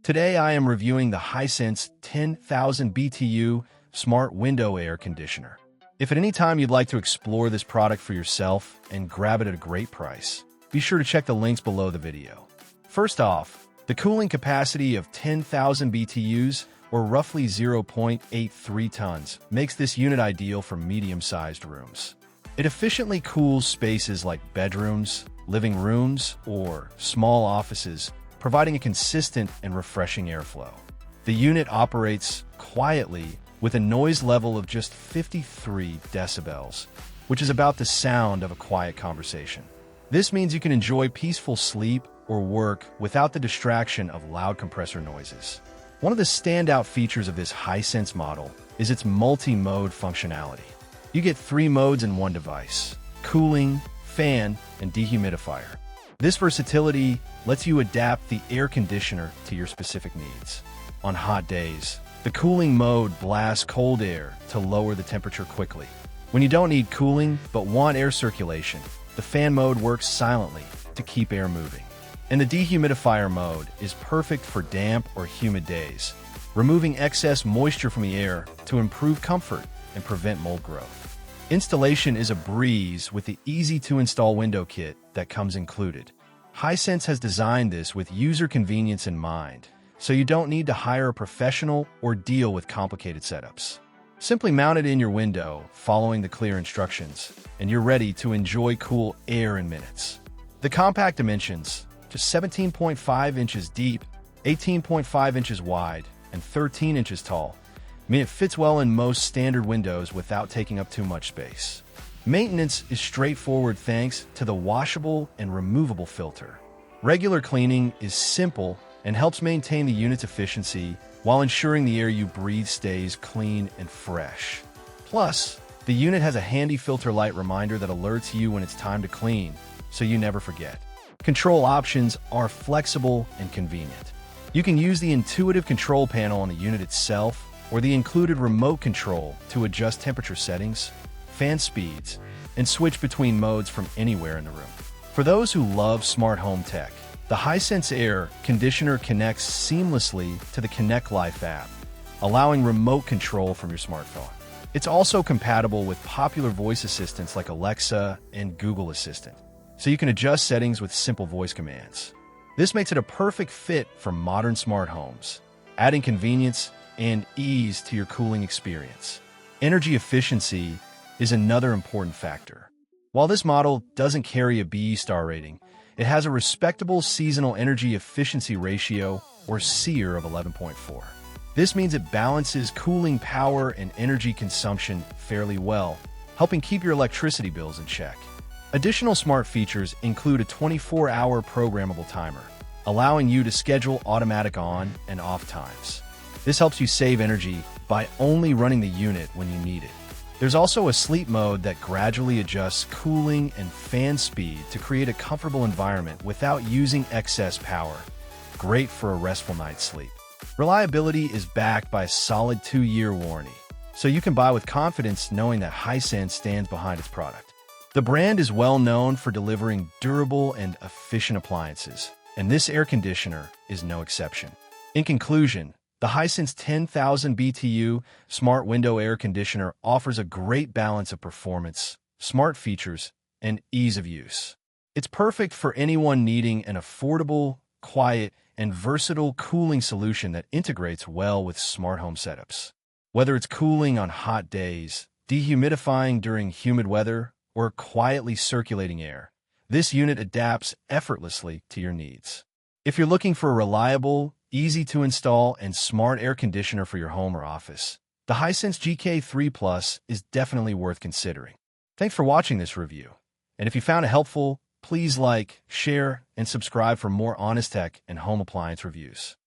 Today I am reviewing the Hisense 10,000 BTU Smart Window Air Conditioner. If at any time you'd like to explore this product for yourself and grab it at a great price, be sure to check the links below the video. First off, the cooling capacity of 10,000 BTUs, or roughly 0.83 tons, makes this unit ideal for medium-sized rooms. It efficiently cools spaces like bedrooms, living rooms, or small offices, providing a consistent and refreshing airflow. The unit operates quietly with a noise level of just 53 decibels, which is about the sound of a quiet conversation. This means you can enjoy peaceful sleep or work without the distraction of loud compressor noises. One of the standout features of this Hisense model is its multi-mode functionality. You get 3 modes in one device: cooling, fan, and dehumidifier. This versatility lets you adapt the air conditioner to your specific needs. On hot days, the cooling mode blasts cold air to lower the temperature quickly. When you don't need cooling but want air circulation, the fan mode works silently to keep air moving. And the dehumidifier mode is perfect for damp or humid days, removing excess moisture from the air to improve comfort and prevent mold growth. Installation is a breeze with the easy-to-install window kit that comes included. Hisense has designed this with user convenience in mind, so you don't need to hire a professional or deal with complicated setups. Simply mount it in your window, following the clear instructions, and you're ready to enjoy cool air in minutes. The compact dimensions, just 17.5 inches deep, 18.5 inches wide, and 13 inches tall, mean it fits well in most standard windows without taking up too much space. Maintenance is straightforward thanks to the washable and removable filter. Regular cleaning is simple and helps maintain the unit's efficiency while ensuring the air you breathe stays clean and fresh. Plus, the unit has a handy filter light reminder that alerts you when it's time to clean, so you never forget. Control options are flexible and convenient. You can use the intuitive control panel on the unit itself or the included remote control to adjust temperature settings, fan speeds, and switch between modes from anywhere in the room. For those who love smart home tech, the Hisense Air Conditioner connects seamlessly to the ConnectLife app, allowing remote control from your smartphone. It's also compatible with popular voice assistants like Alexa and Google Assistant, so you can adjust settings with simple voice commands. This makes it a perfect fit for modern smart homes, adding convenience and ease to your cooling experience. Energy efficiency is another important factor. While this model doesn't carry a BE star rating, it has a respectable seasonal energy efficiency ratio, or SEER, of 11.4. This means it balances cooling power and energy consumption fairly well, helping keep your electricity bills in check. Additional smart features include a 24-hour programmable timer, allowing you to schedule automatic on and off times. This helps you save energy by only running the unit when you need it. There's also a sleep mode that gradually adjusts cooling and fan speed to create a comfortable environment without using excess power. Great for a restful night's sleep. Reliability is backed by a solid 2-year warranty, so you can buy with confidence knowing that Hisense stands behind its product. The brand is well known for delivering durable and efficient appliances, and this air conditioner is no exception. In conclusion, the Hisense 10,000 BTU Smart Window Air Conditioner offers a great balance of performance, smart features, and ease of use. It's perfect for anyone needing an affordable, quiet, and versatile cooling solution that integrates well with smart home setups. Whether it's cooling on hot days, dehumidifying during humid weather, or quietly circulating air, this unit adapts effortlessly to your needs. If you're looking for a reliable, easy to install, and smart air conditioner for your home or office, the Hisense GK3 Plus is definitely worth considering. Thanks for watching this review. And if you found it helpful, please like, share, and subscribe for more honest tech and home appliance reviews.